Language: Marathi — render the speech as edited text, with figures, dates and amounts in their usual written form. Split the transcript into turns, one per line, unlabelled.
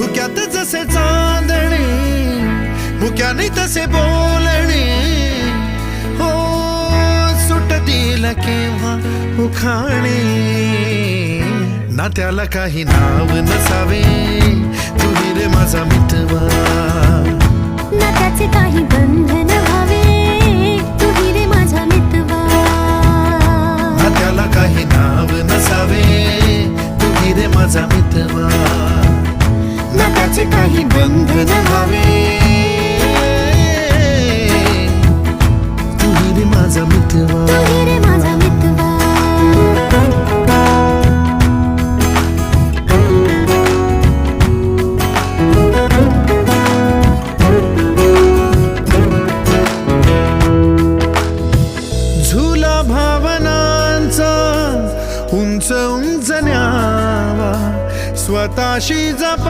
धुक्यात जसे चांदणे मुक्याने तसे बोलणे हो सुटतील केव्हा उखाणे ना त्याला काही नाव नसावे तुही रे माझा मितवा
ना त्याचे काही बंधन व्हावे तुही रे माझा मितवा
ना त्याला काही नाव नसावे तुही रे माझा मितवा ना त्याचे काही बंधन व्हावे तुही रे माझा मितवा
तुही रे माझा मितवा झुला भावनांचा उंच उंच न्यावा स्वतःशी जपा